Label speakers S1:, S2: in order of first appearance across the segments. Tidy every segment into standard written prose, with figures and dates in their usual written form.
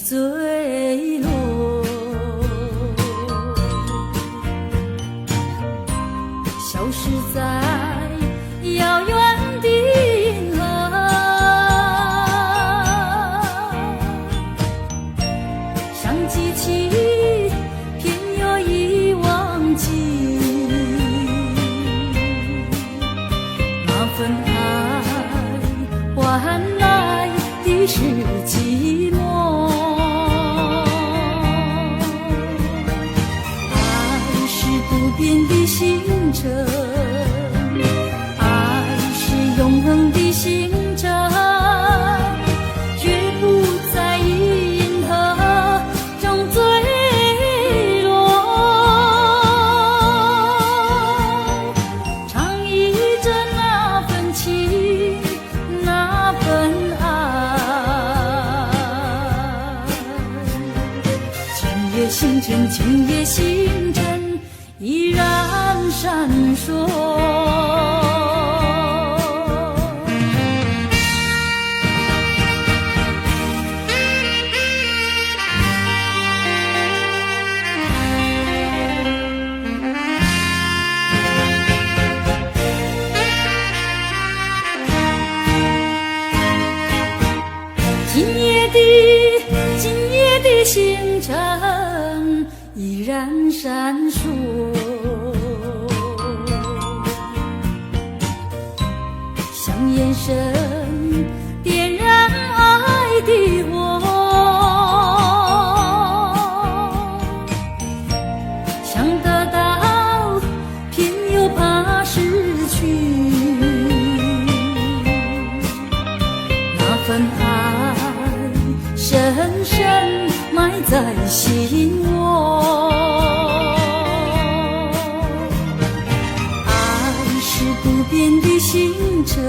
S1: 坠落，消失在遥远的银河，像记起偏又已忘记那份爱换来的是寂寞。不变的星辰，爱是永恒的星辰，绝不在银河中坠落。唱忆着那份情，那份爱，今夜星辰，今夜星辰依然闪烁。今夜的星辰依然闪烁，像眼神点燃爱的火，想得到偏又怕失去，那份爱深深埋在心窝。不变的星辰，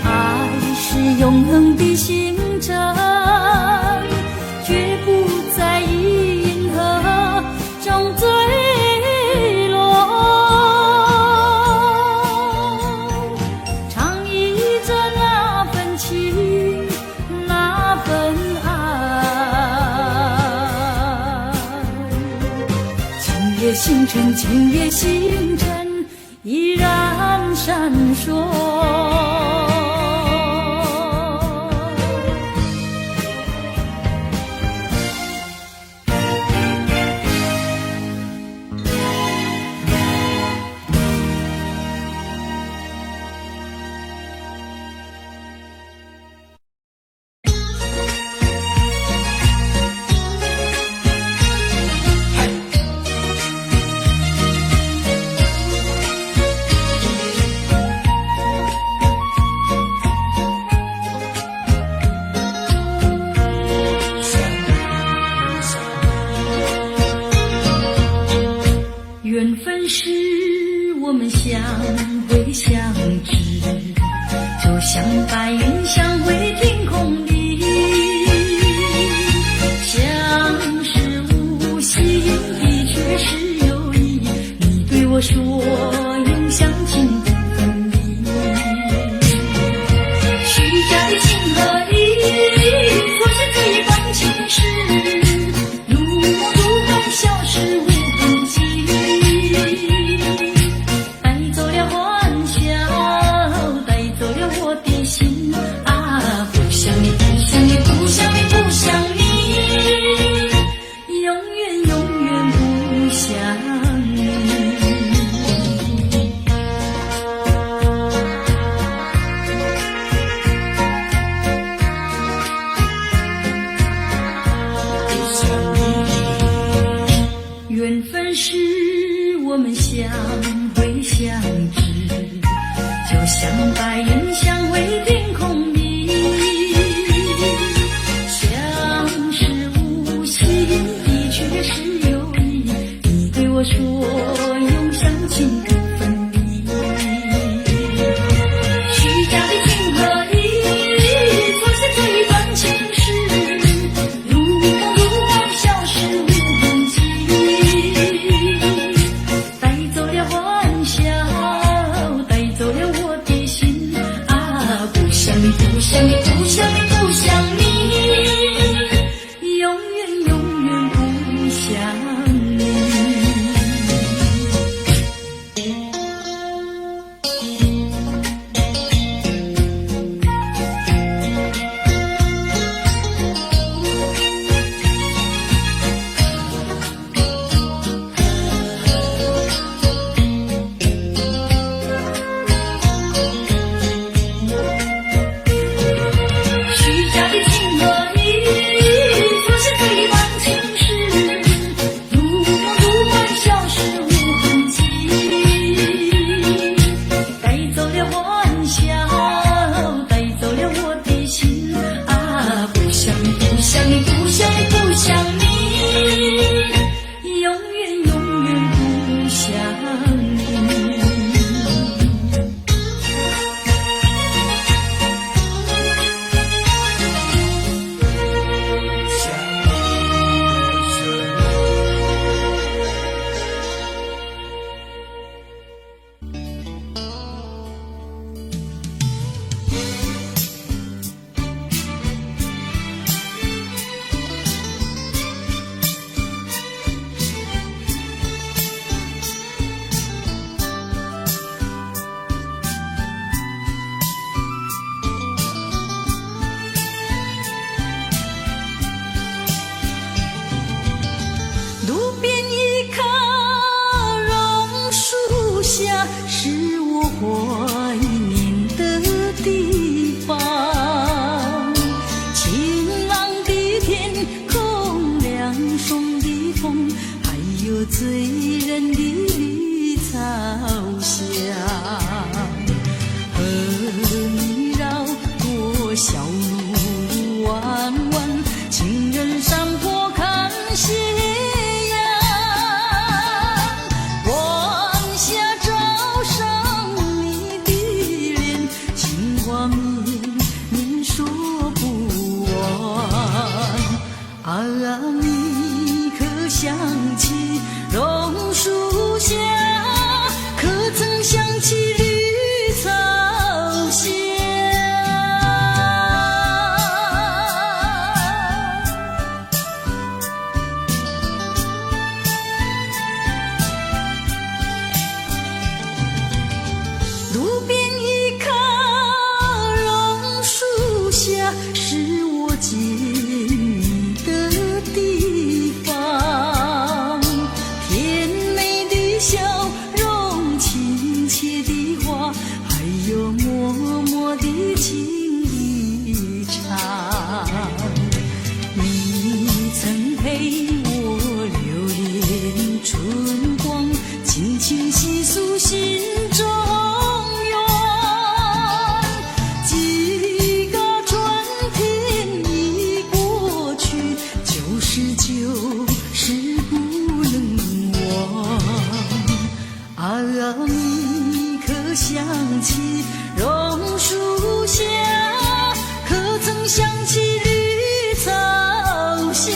S1: 爱是永恒的星辰，绝不在银河中坠落。唱忆着那份情，那份爱，今夜星辰，今夜星辰依然闪烁。缘分是我们相会相知，就像白云相会天空里，相识无心的却是有意。你对我说永相亲不分离，虚假的情和意，错失这一段情事，如梦如幻，消失无痕迹。缘分是我们相会相知，就像白云相会天空里，相识无心的却是有意。你对我说永相亲不分离，虚假的情和意，错失这一段情事，如梦如幻，消失无痕迹，带走了我醉人的绿草香，和你绕过小路弯弯，情人山坡看夕阳，晚霞照上你的脸，情话绵绵说不完啊，你可想起榕树下，可曾想起绿草香？路边一棵榕树下，是我见你的地方，甜美的笑容，亲切的话，还有默默的情一场。你曾陪我流连春光，轻轻细诉心中愿。几个春天已过去，就是不能忘啊，你可想起榕树下，可曾想起绿草香？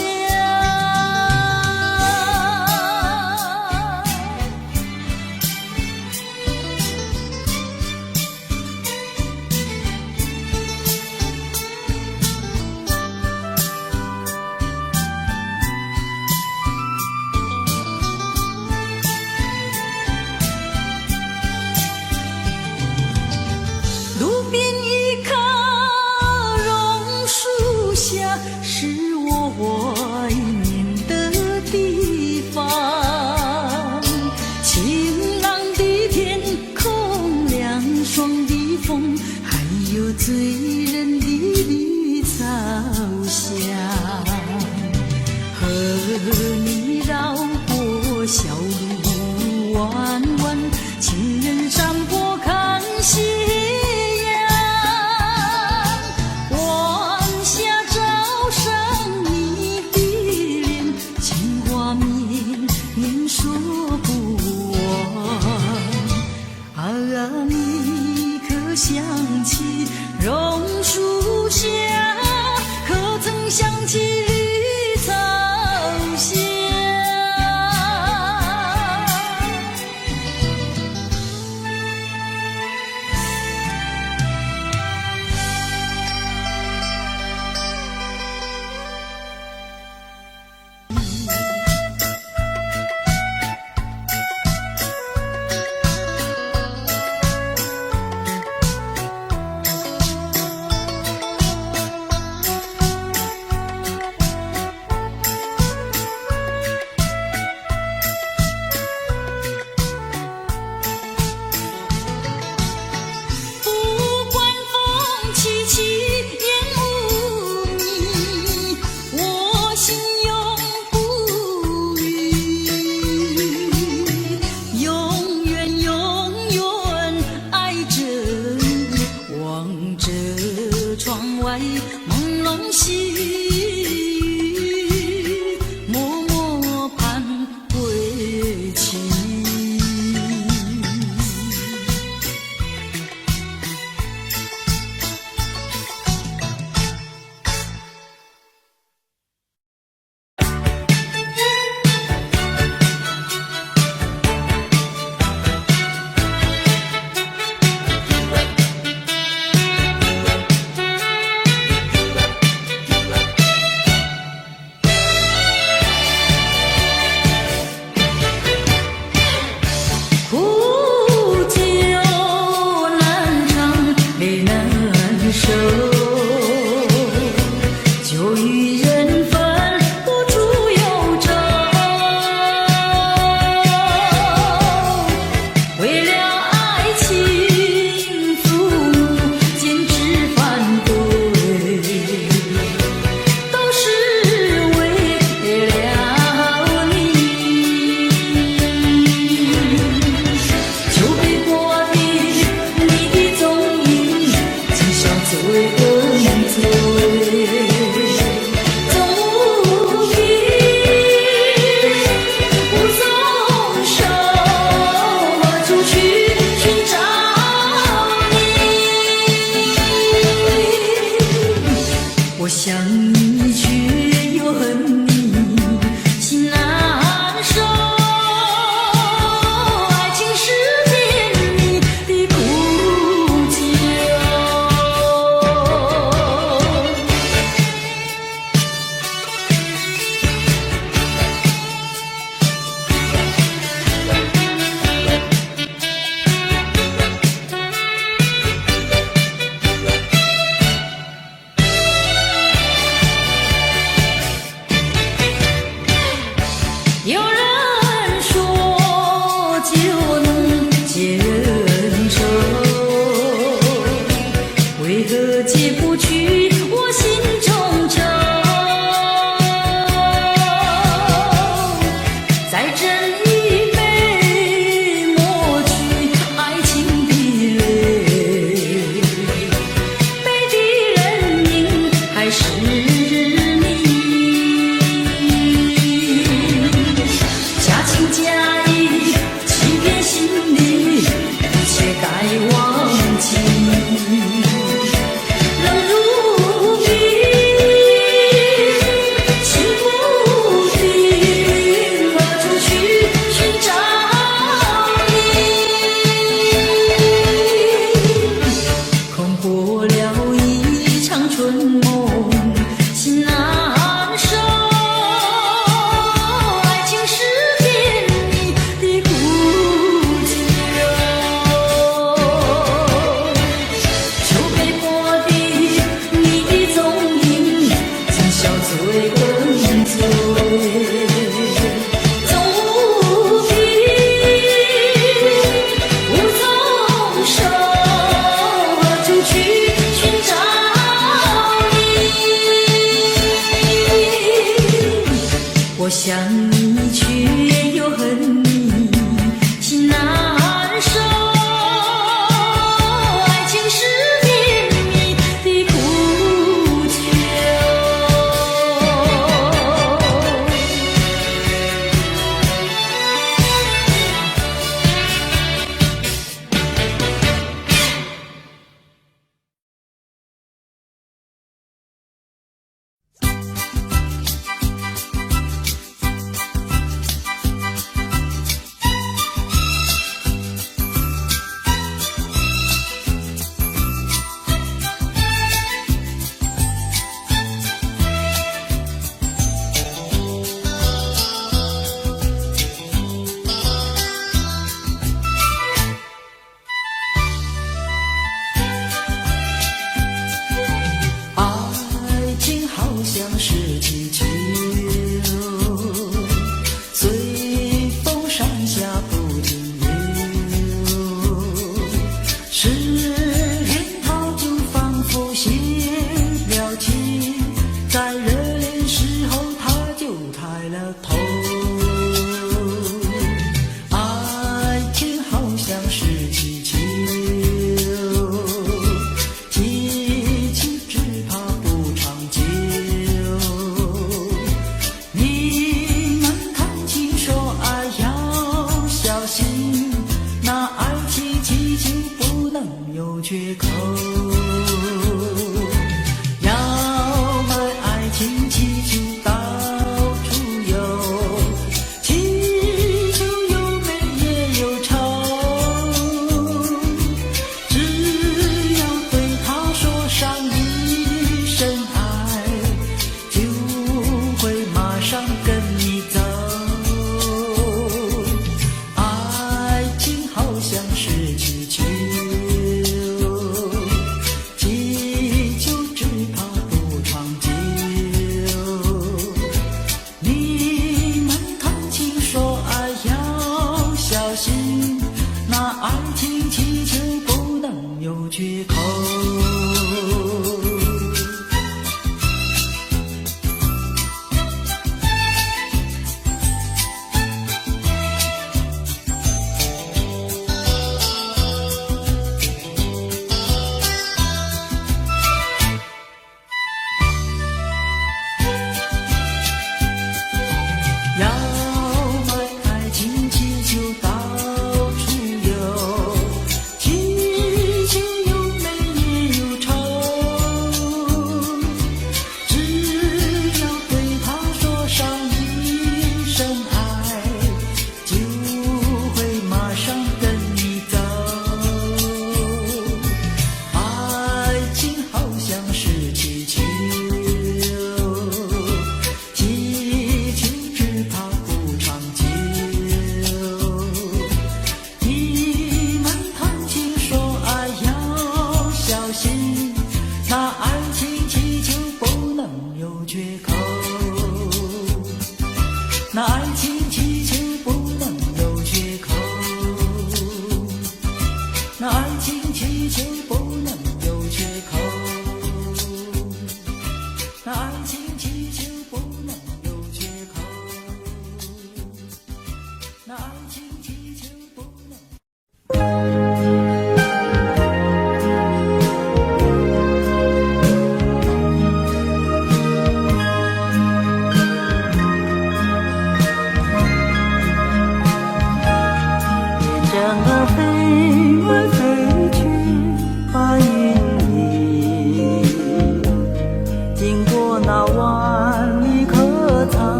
S1: 路边一棵榕树下，是我怀念的地方，晴朗的天空，凉爽的风，还有醉人的绿草香，和你绕过小路弯弯，情人山坡看夕阳，晚霞照上你的脸，情话绵绵说不完啊，你可想起榕树下，可曾想起绿草香？不管风起起，烟雾迷，我心永不渝，永远永远爱着你，望着窗外朦胧细雨，默默盼归期。苦酒难尝，泪难收，酒与人分，不出忧愁。为了爱情，父母坚持反对，都是为了你。想你却又恨你，心难受。爱情是甜蜜的苦酒。缺口，要买爱情气球到处游，气球有美也有丑，只要对他说上一声爱，就会马上跟你走。爱情好像是气球，那爱情气球不能有缺口。要买爱情气球到那爱情气球不能有缺口，那爱情气球不能有缺口，那爱情气球不能有缺口，那爱情气球不能有缺口，那爱情气球不能。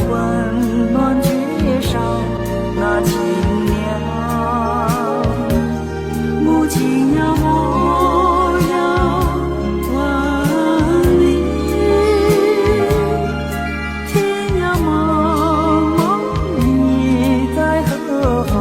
S1: 温暖缺少那情娘，母亲呀，我要问你，天涯茫茫，你在何方？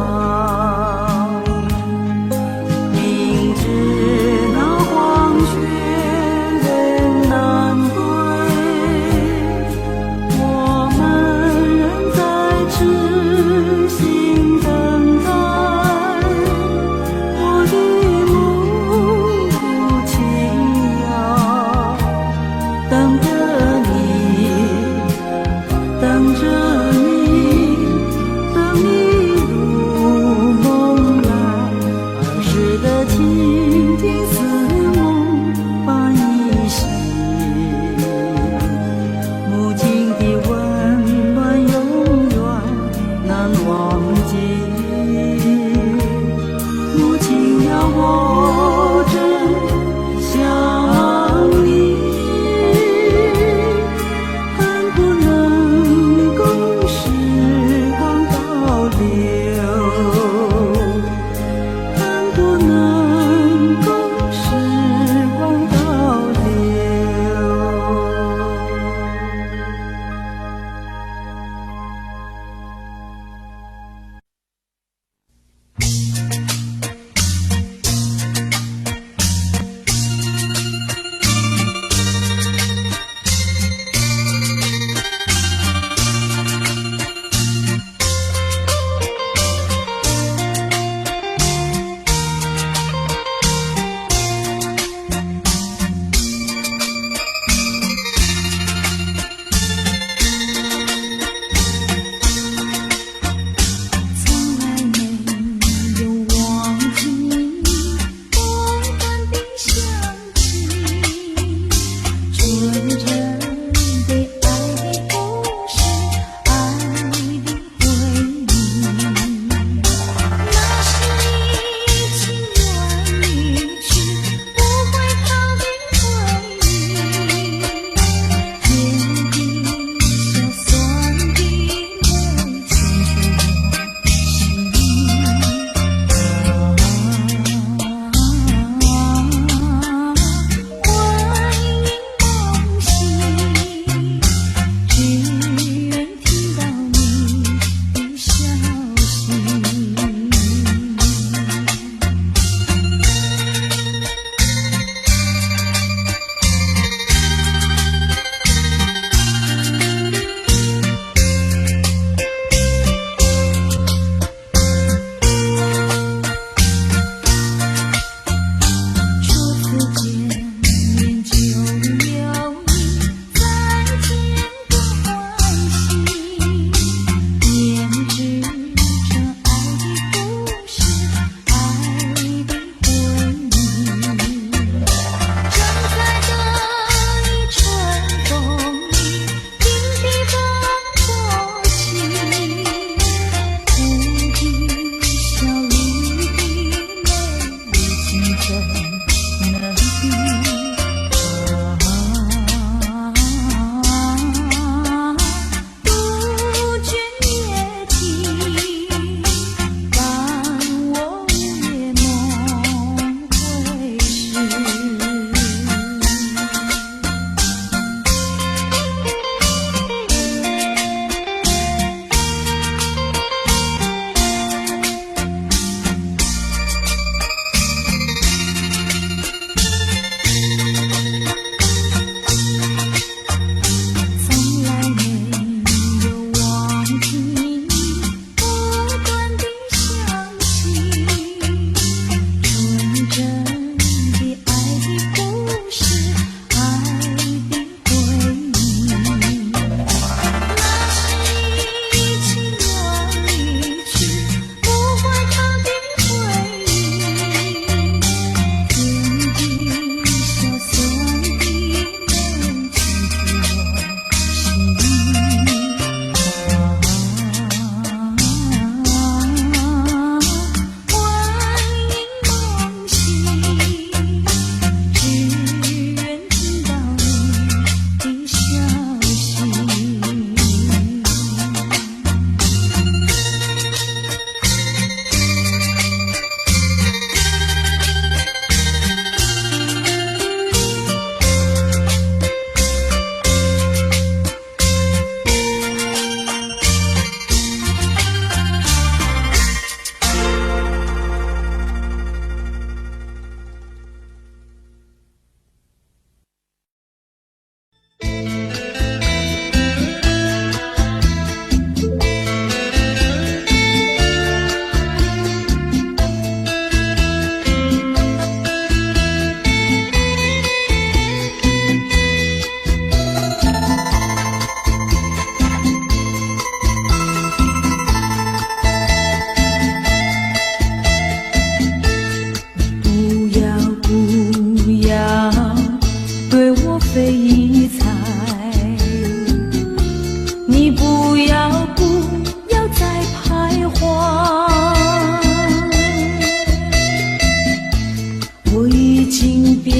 S1: 已经表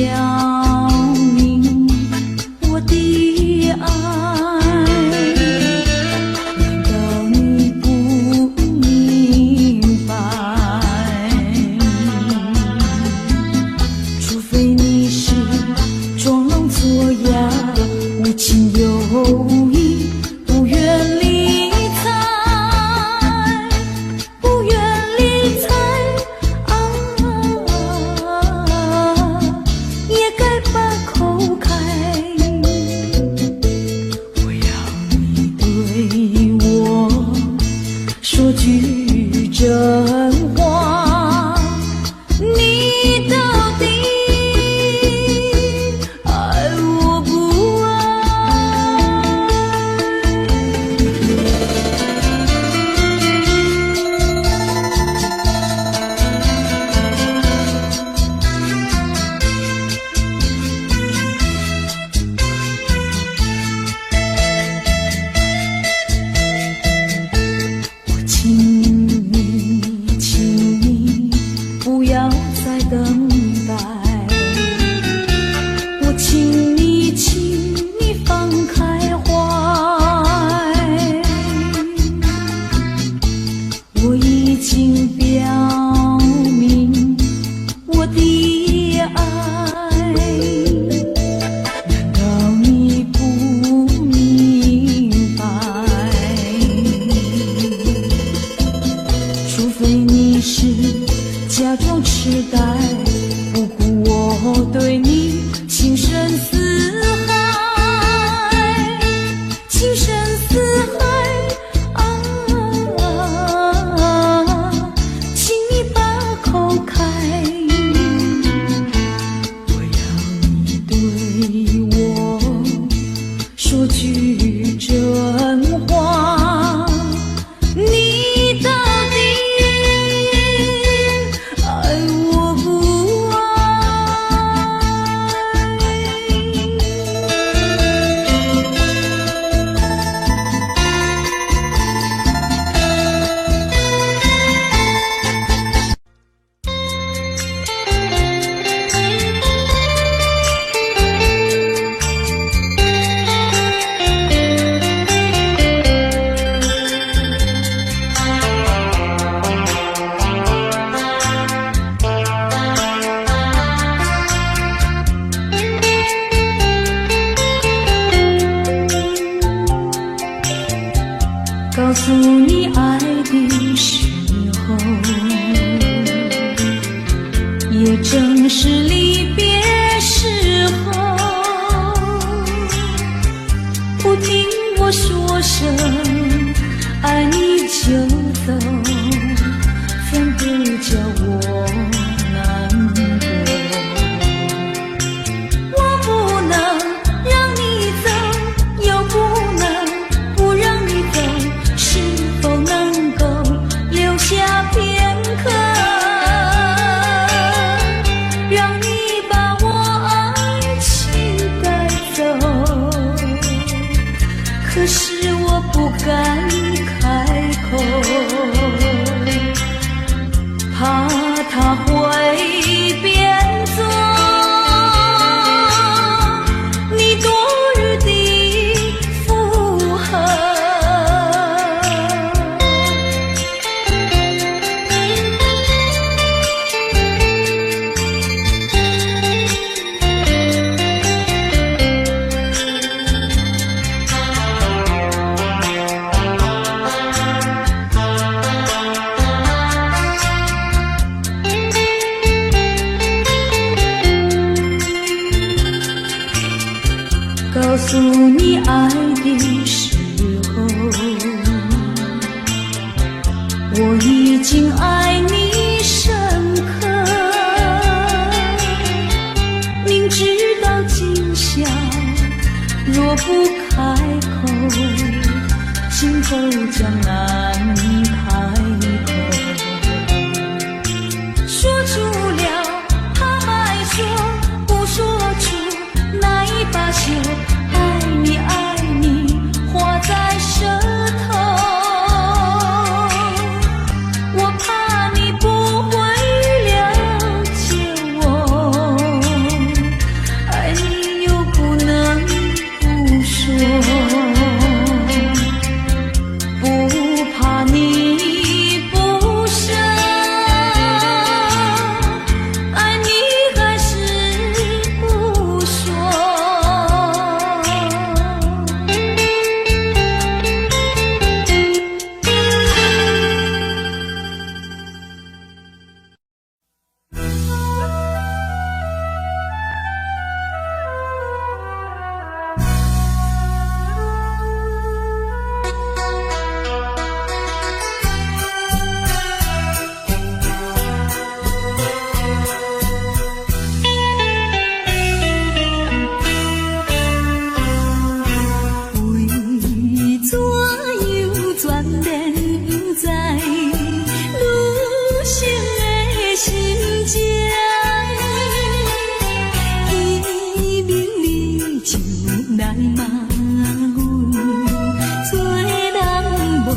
S1: 明我的爱，难道你不明白？除非你是装聋作哑，无情有义，不愿理睬，不愿理睬啊，也该把口开。我要你对我说句真话，你到底爱我不爱？我请你不要再等待，我请你放开怀，我已经表明我的爱，难道你不明白？除非你是假装痴呆，不顾我对你情深似海，情深似海啊，请你把口开。我要你对我说句真话，你到底爱我不爱？告诉你爱的时候，也正是离别时候。不听我说声爱你就走，反而叫我难过。我不能让你走，又不能不让你走，是否能够留下片刻，让你把我爱情带走？可是我不敢开口，怕他会变作你多余的附和。告诉你爱的时候，我已经爱你深刻，明知道今宵若不开口，今后将难开口。说出了他埋说，不说出那一把酒，爱你爱你画在舌头，我怕你不会了解我。骂阮，做人无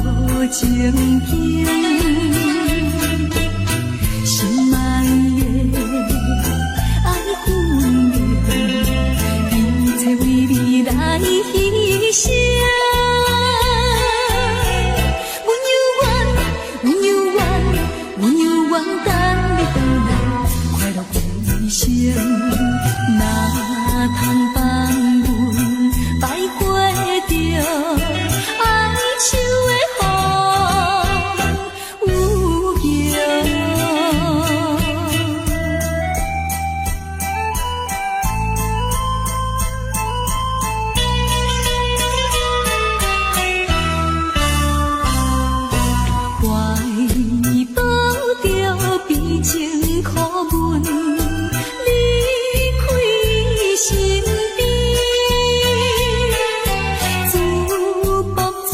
S1: 情景，心爱的爱分明，一切为你来牺牲。阮犹原等你回来，快乐过一生。哪通放阮摆过着哀愁的风有情？怀抱着悲情苦闷，离开身边，自暴自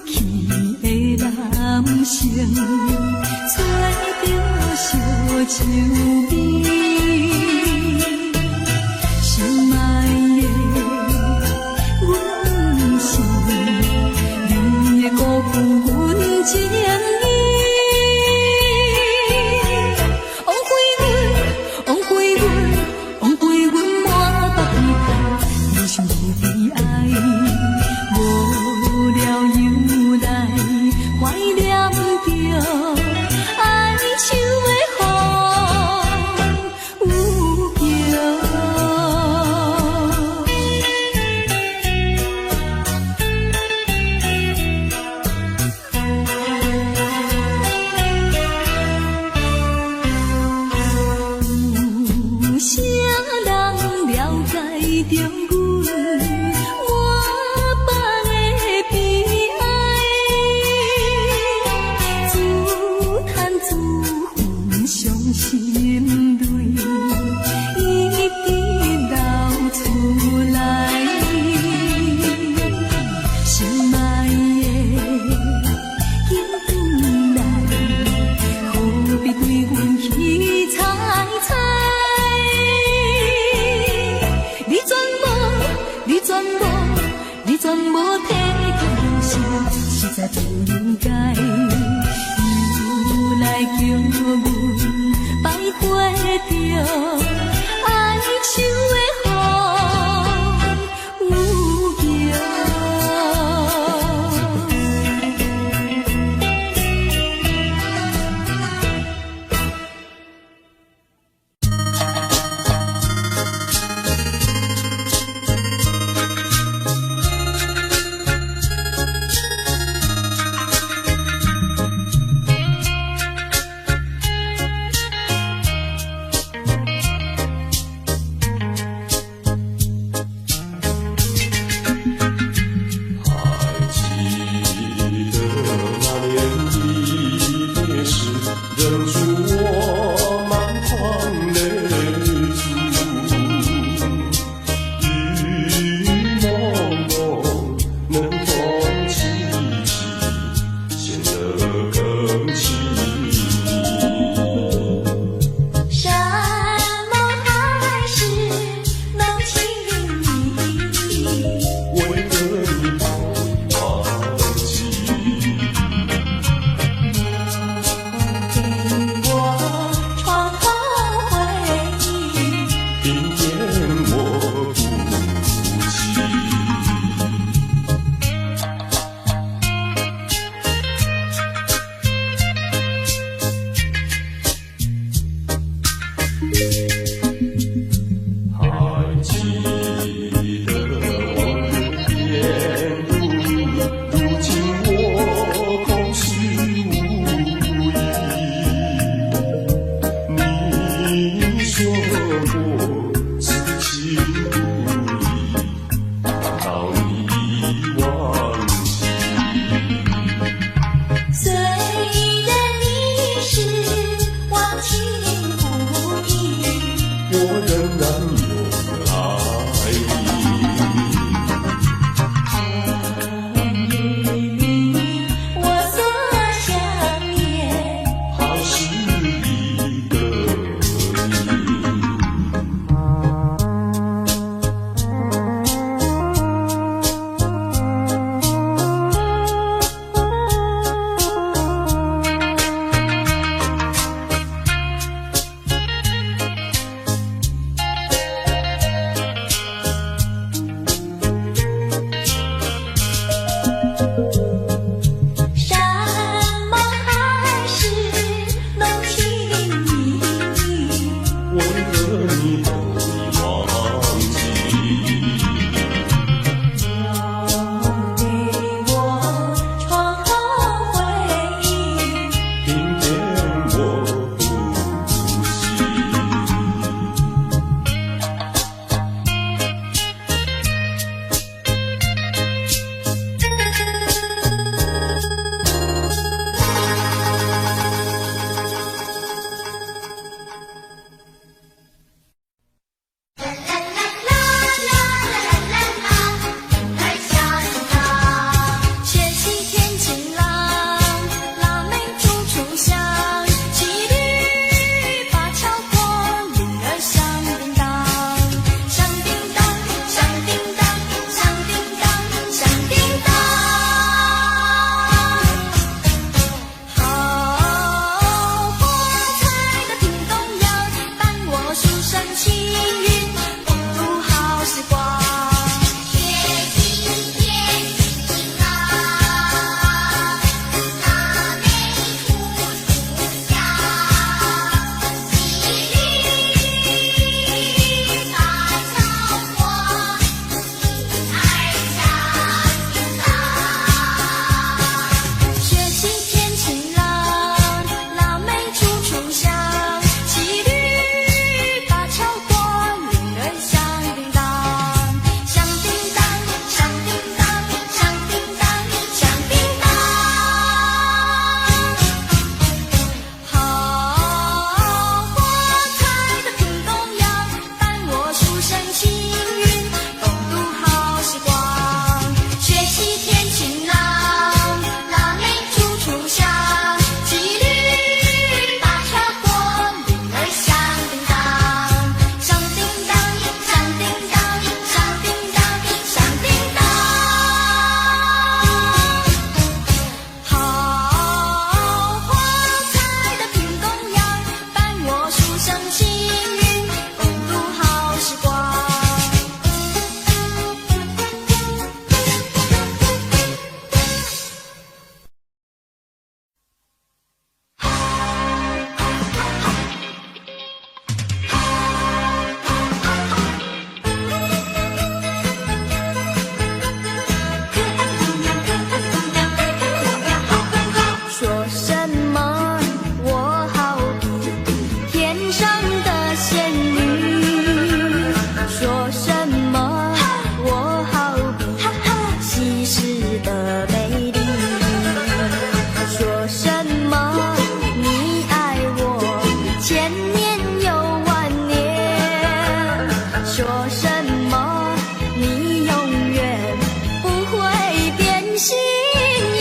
S1: 弃的男性，找着小酒味。心爱的阮是你的辜负阮情意。说什么，你永远不会变心意。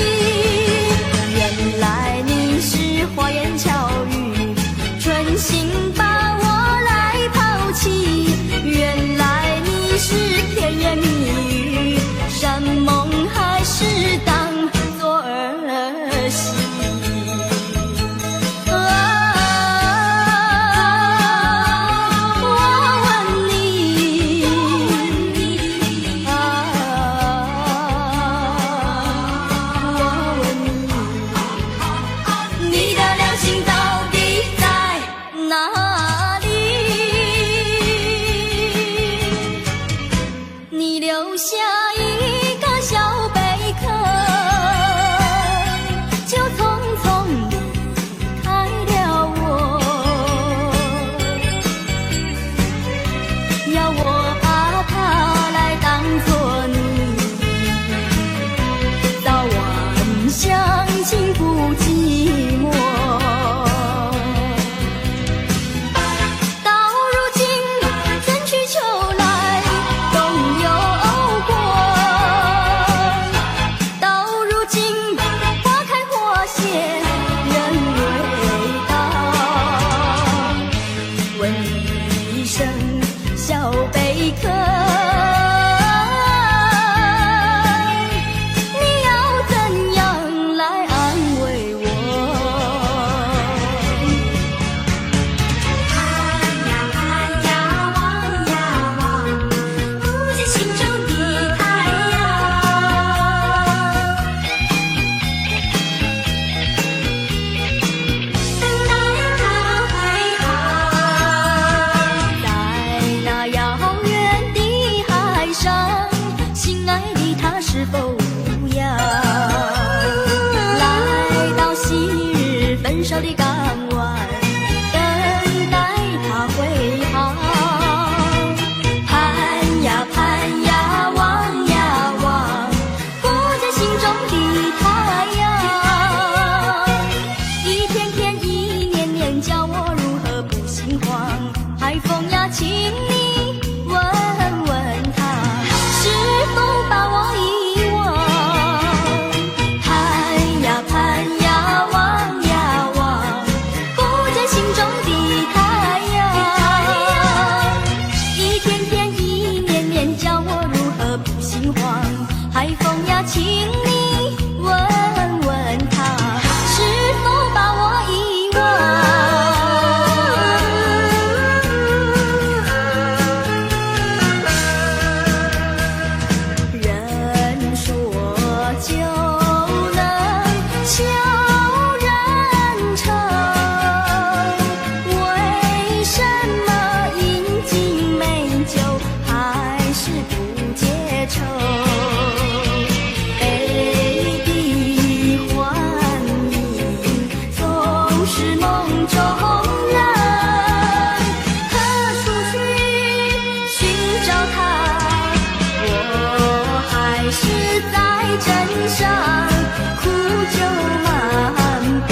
S1: 原来你是花言巧语，存心把我来抛弃。原来你是甜言蜜语，山盟海誓当作儿戏。留下一个小贝壳，就匆匆离开了我，要我把它来当作你，早晚相亲不寂寞。小贝壳，你要怎样来安慰我？盼呀盼呀，望呀望，不见心中的太阳。等待它回航，在那遥远的海上，心爱的他是否无恙？来到昔日分手的港湾，等待他回航。盼呀盼呀，望呀望，不见心中的太阳。一天天一年年，叫我如何不心慌？海风呀，请你问问他，是否把我遗忘？盼呀盼呀，望呀望，不见心中的太阳。一天天一年年，叫我如何不心慌？海风呀，请你问问他，是否把我遗忘？人说就能悄然成，为什么饮尽美酒还是不解愁？悲的幻影总是梦中人，何处去寻找它？我还是在枕上苦酒满杯。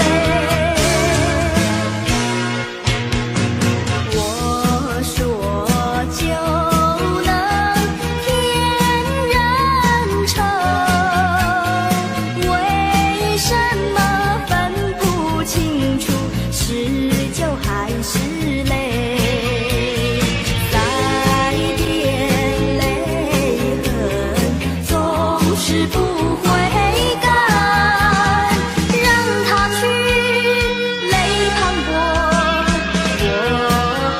S1: 我说就能天人成，为什么分不清楚是酒还是泪？再点泪痕总是不会干，让它去泪淌过，我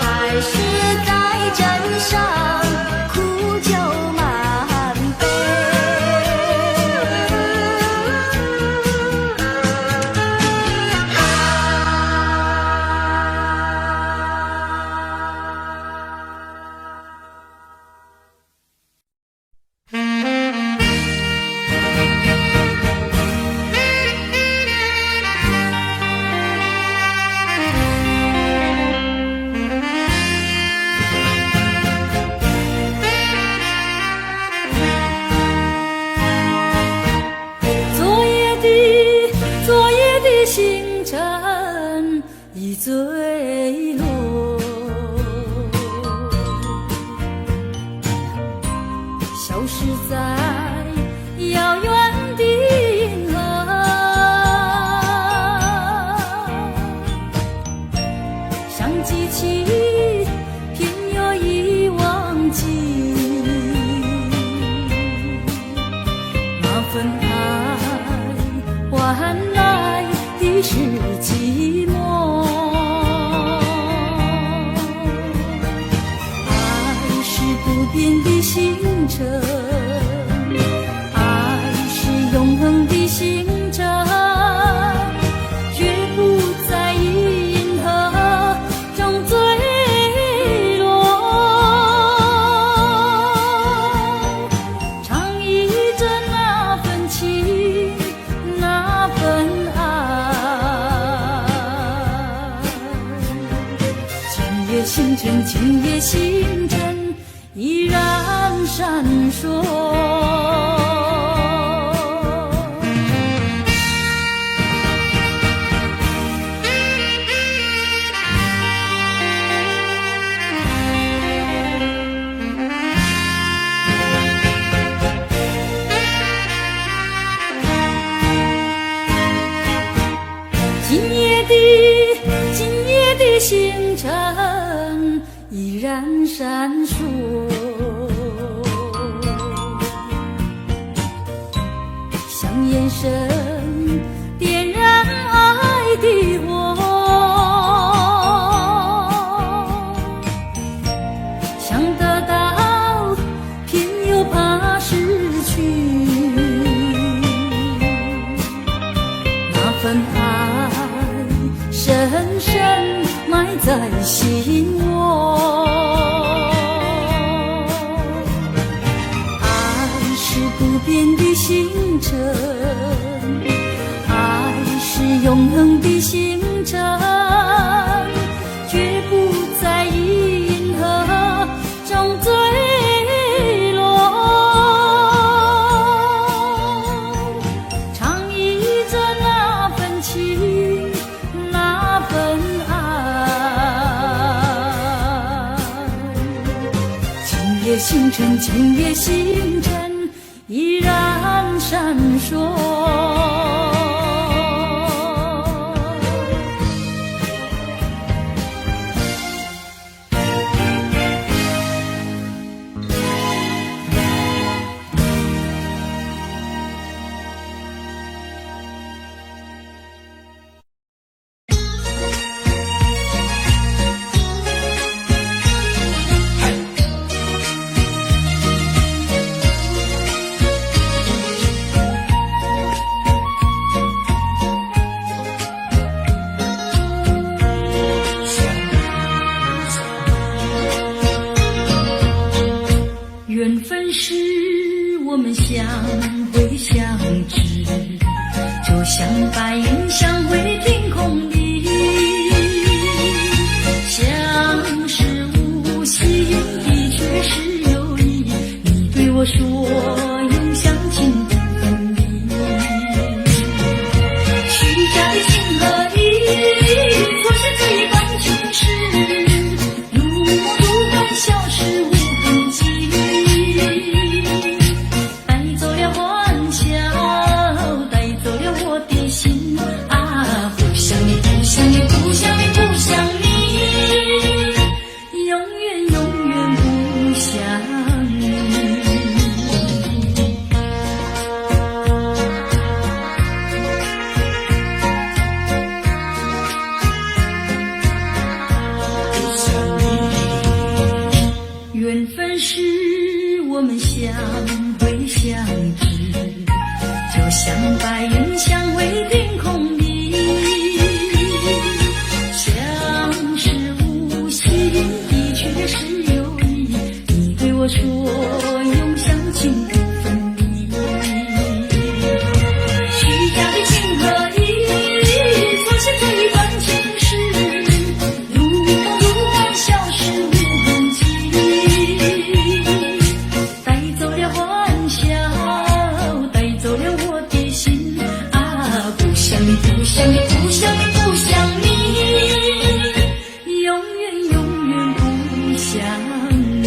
S1: 还是在枕上苦酒满杯。消失在遥远的银河，像记起偏又已忘记，那份爱换来的是寂寞。不变的星辰，爱是永恒的星辰，绝不在银河中坠落。唱忆着那份情，那份爱。今夜星辰，今夜星辰，依然闪烁。今夜的星辰依然闪烁，像眼神点燃爱的火，想得到偏又怕失去，那份爱深深埋在心窝。爱是不变的星辰，爱是永恒的星辰，绝不在银河中坠落。唱忆着那份情，那份爱。今夜星辰，今夜星辰，依然闪烁。缘分是我们相会相知，就像白云相会天空里，相识无息，的确是有意。你对我说永相亲不分离，虚假的情和义，错失这一段情事，如梦如幻，消失无痕迹。缘分是我们相会相知，就像白云相会天空里，相识无息，的确是有意。你对我说永相亲不分离，虚假的情和义，错失这一段情事，如梦如幻，消失无痕迹。带走了欢笑，带走了我的心啊！不想你，不想你，不想你，不想你，永远永远不想你。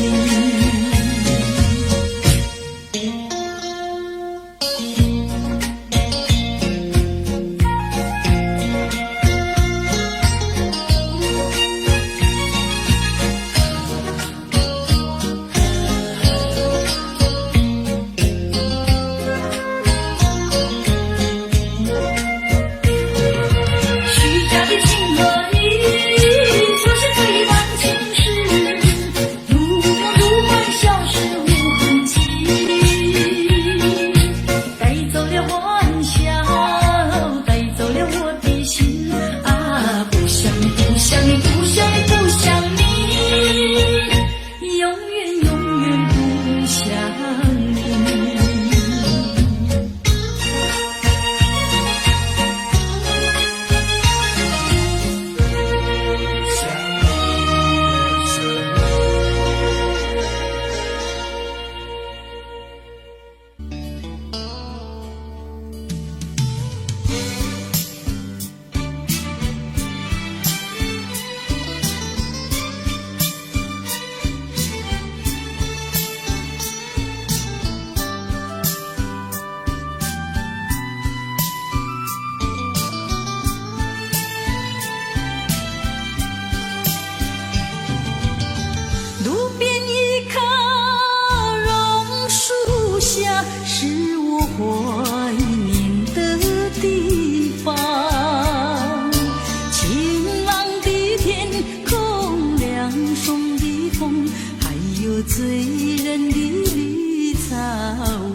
S1: 人的绿草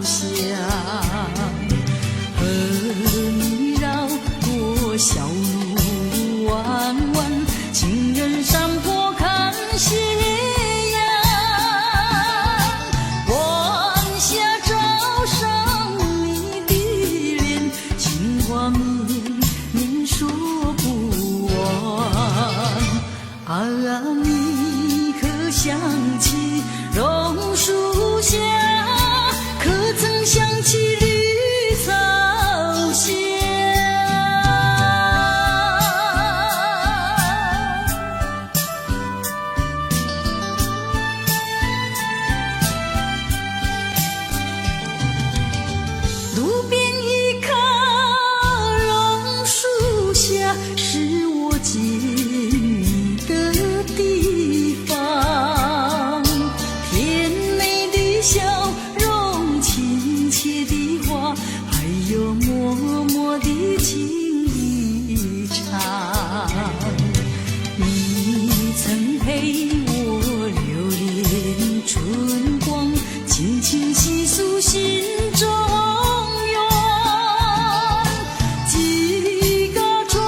S1: 香，和你绕过小路弯弯，情人山坡看夕阳，晚霞照上你的脸，情话绵绵说不完。啊，你可想起榕树下，可曾想起绿草香？路边一棵榕树下，是我见你的地方。甜美的笑容，亲切的话，还有默默的情一场。你曾陪我流连春光，轻轻细诉心中愿。几个春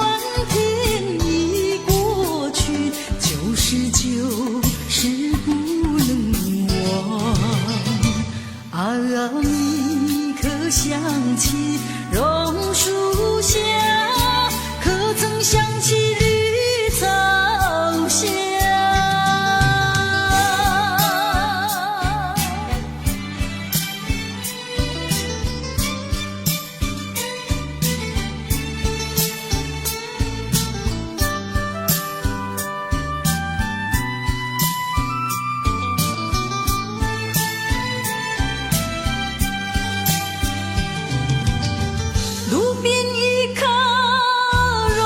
S1: 天已过去，旧事就是不能忘。啊，你可想起榕树下，可曾想起绿草香？路边一棵榕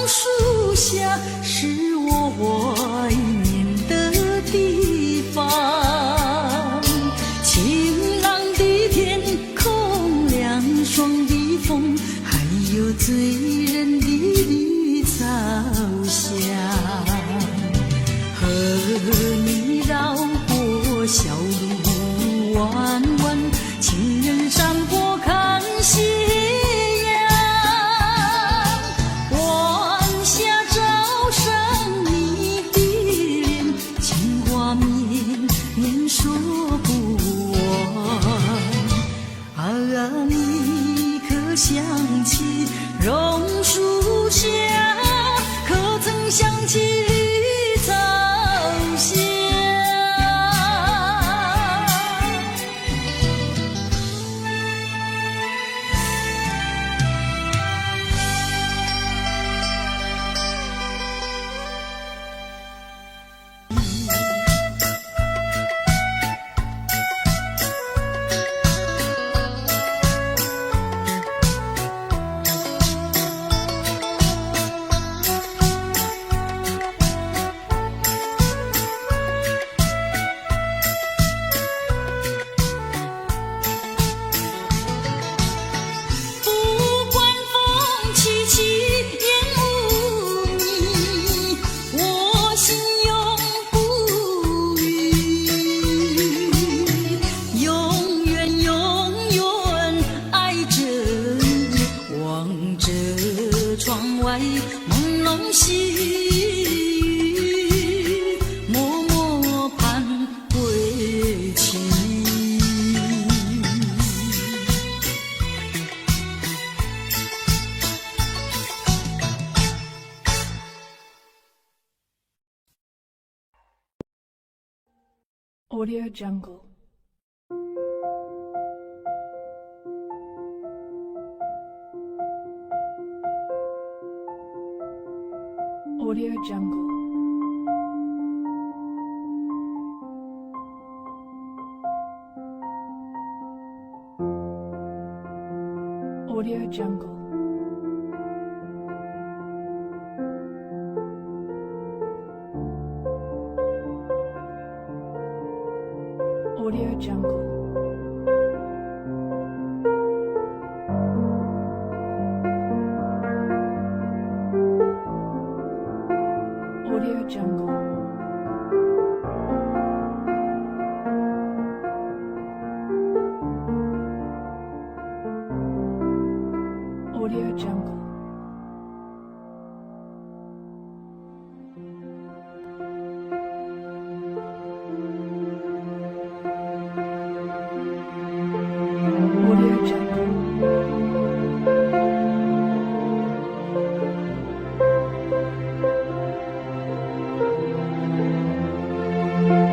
S1: 树下，是我怀念的地方。晴朗的天空，凉爽的风，还有醉人的绿草香，和你绕过小路弯弯，情人山坡看夕阳，晚霞照上你的脸，情话绵绵说不完。啊，你可想起榕树下，可曾想起绿草香？不管风起起，烟雾迷，我心永不渝，永远永远爱着你，望着窗外朦胧细雨，默默盼归期。
S2: Audio Jungle. Audio Jungle. Audio Jungle. Audio Jungle. Audio Jungle. Audio Jungle. Audio Jungle.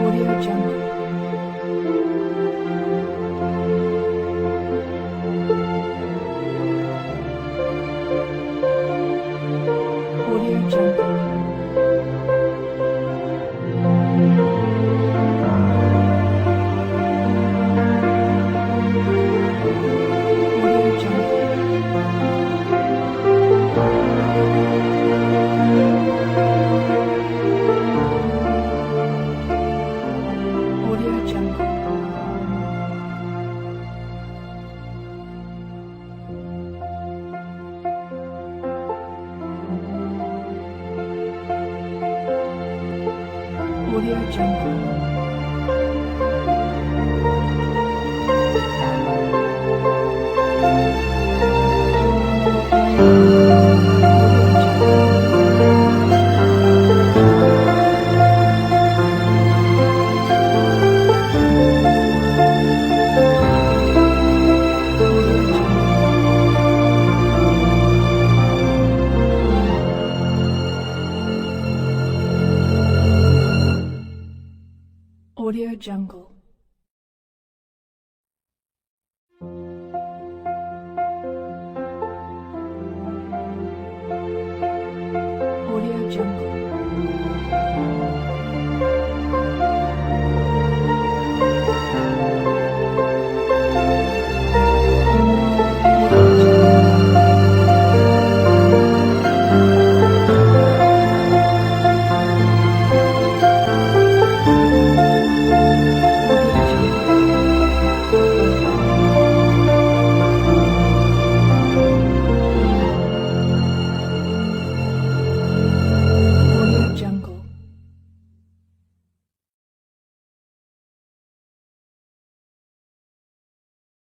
S2: Audio Jungle. Audio Jungle. Audio Jungle. Audio Jungle. Audio Jungle. Audio Jungle.